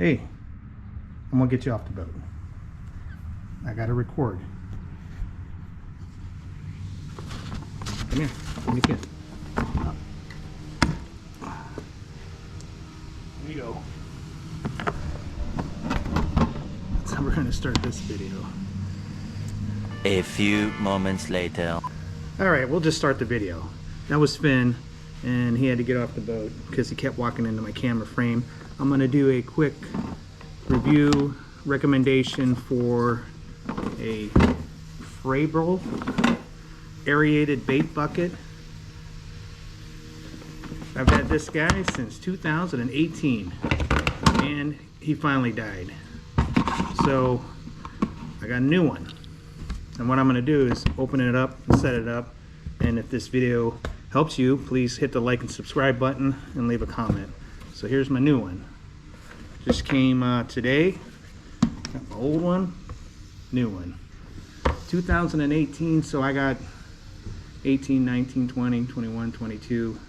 Hey, I'm gonna get you off the boat. I gotta record. Come here, let me get. Here you go. That's how we're gonna start this video. A few moments later. Alright, we'll just start the video. That was Finn, and he had to get off the boat because he kept walking into my camera frame. I'm going to do a quick review recommendation for a Frabill aerated bait bucket. I've had this guy since 2018 and he finally died. So I got a new one. And what I'm going to do is open it up and set it up. And if this video helps you, please hit the like and subscribe button and leave a comment. So here's my new one. Just came today. Got my old one, new one. 2018, so I got 18, 19, 20, 21, 22.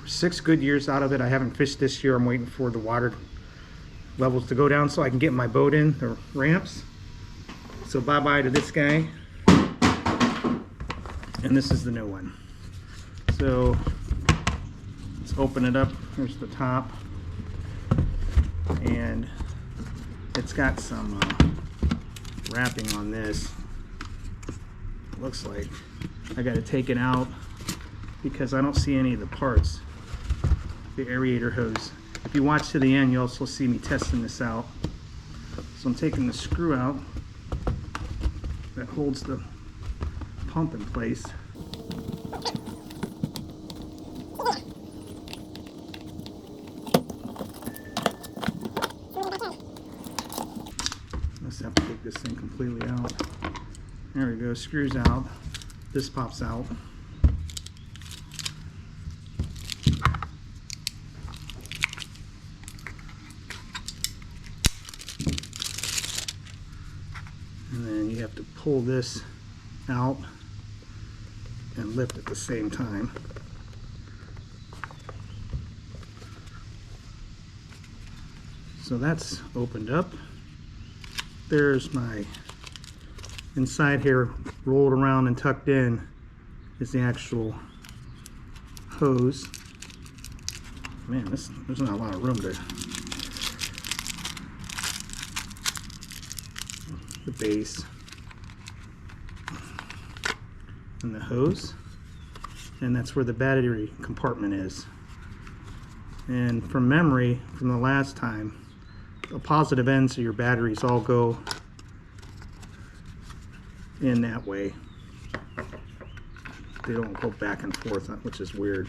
6 good years out of it. I haven't fished this year. I'm waiting for the water levels to go down so I can get my boat in the ramps. So bye-bye to this guy. And this is the new one. So let's open it up. Here's the top. And it's got some wrapping on this. It looks like I got to take it out because I don't see any of the parts. The aerator hose. If you watch to the end, you also see me testing this out. So I'm taking the screw out that holds the pump in place. Let's have to take this thing completely out. There we go, screws out. This pops out. And then you have to pull this out and lift at the same time. So that's opened up. There's my inside here, rolled around and tucked in is the actual hose. Man, there's not a lot of room there. The base and the hose, and that's where the battery compartment is. And from memory from the last time, the positive ends of your batteries all go in that way. They don't go back and forth, which is weird.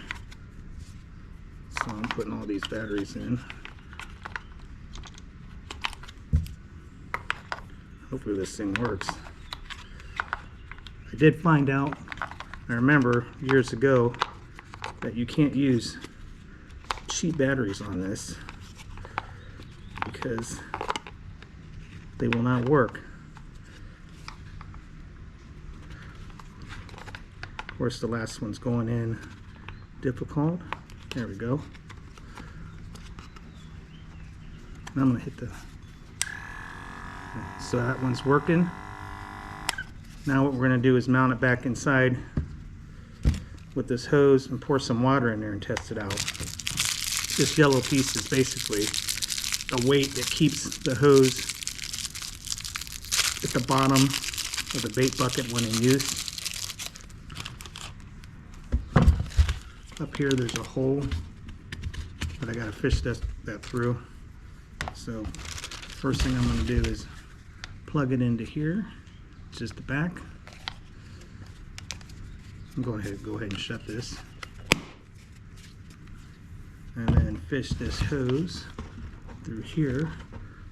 So I'm putting all these batteries in. Hopefully this thing works. I did find out, I remember years ago, that you can't use cheap batteries on this because they will not work. Of course, the last one's going in difficult. There we go. And I'm going to hit the... So that one's working. Now what we're going to do is mount it back inside with this hose and pour some water in there and test it out. This yellow piece is basically a weight that keeps the hose at the bottom of the bait bucket when in use. Up here there's a hole that I got to fish that through. So first thing I'm going to do is plug it into here, which is the back. Go ahead and shut this. And then fish this hose through here,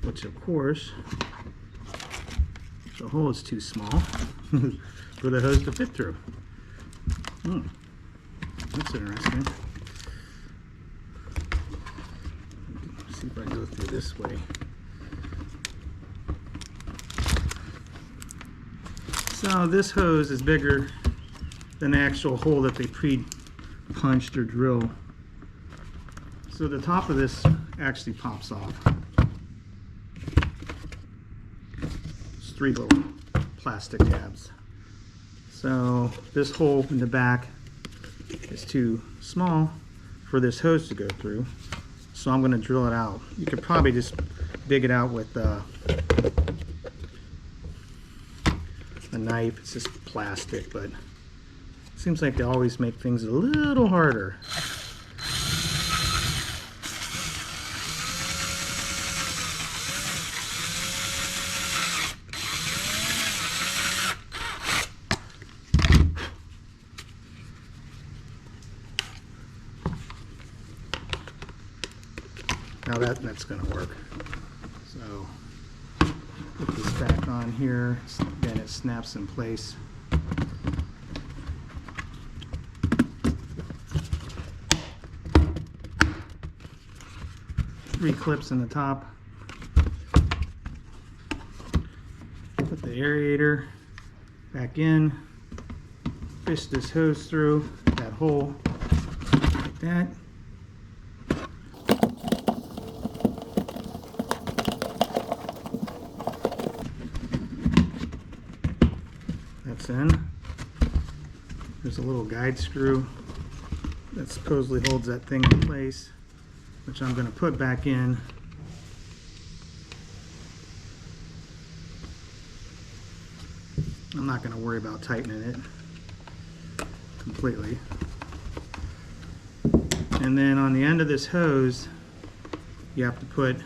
which of course the hole is too small for the hose to fit through. That's interesting. Let's see if I go through this way. So this hose is bigger than the actual hole that they pre-punched or drilled. So the top of this actually pops off. just 3 little plastic tabs. So this hole in the back is too small for this hose to go through, so I'm going to drill it out. You could probably just dig it out with a knife. It's just plastic, but it seems like they always make things a little harder. Now that's going to work. So put this back on here. Again, it snaps in place. Three clips in the top. Put the aerator back in. Fish this hose through that hole like that. That's in. There's a little guide screw that supposedly holds that thing in place, which I'm going to put back in. I'm not going to worry about tightening it completely. And then on the end of this hose, you have to put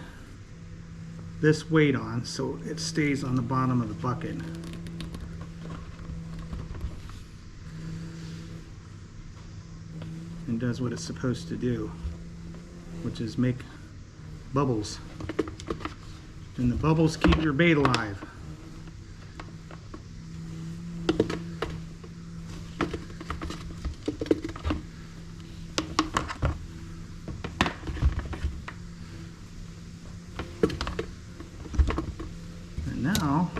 this weight on so it stays on the bottom of the bucket. And does what it's supposed to do, which is make bubbles. And the bubbles keep your bait alive. And now,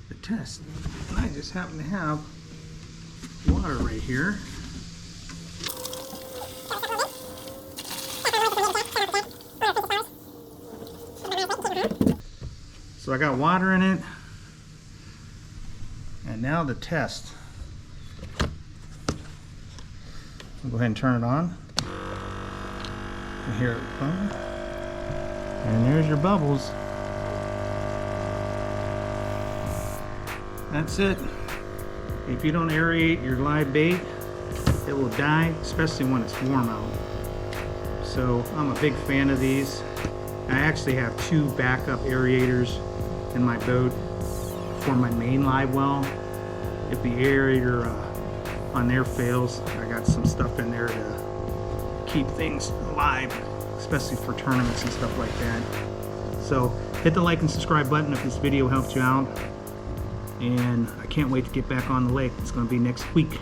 the test. I just happen to have water right here. So I got water in it, and now the test. I'll go ahead and turn it on. You hear it bubbling, and there's your bubbles. That's it. If you don't aerate your live bait, it will die, especially when it's warm out. So I'm a big fan of these. I actually have 2 backup aerators in my boat for my main live well. If the aerator on there fails, I got some stuff in there to keep things alive, especially for tournaments and stuff like that. So hit the like and subscribe button if this video helped you out, and I can't wait to get back on the lake. It's going to be next week.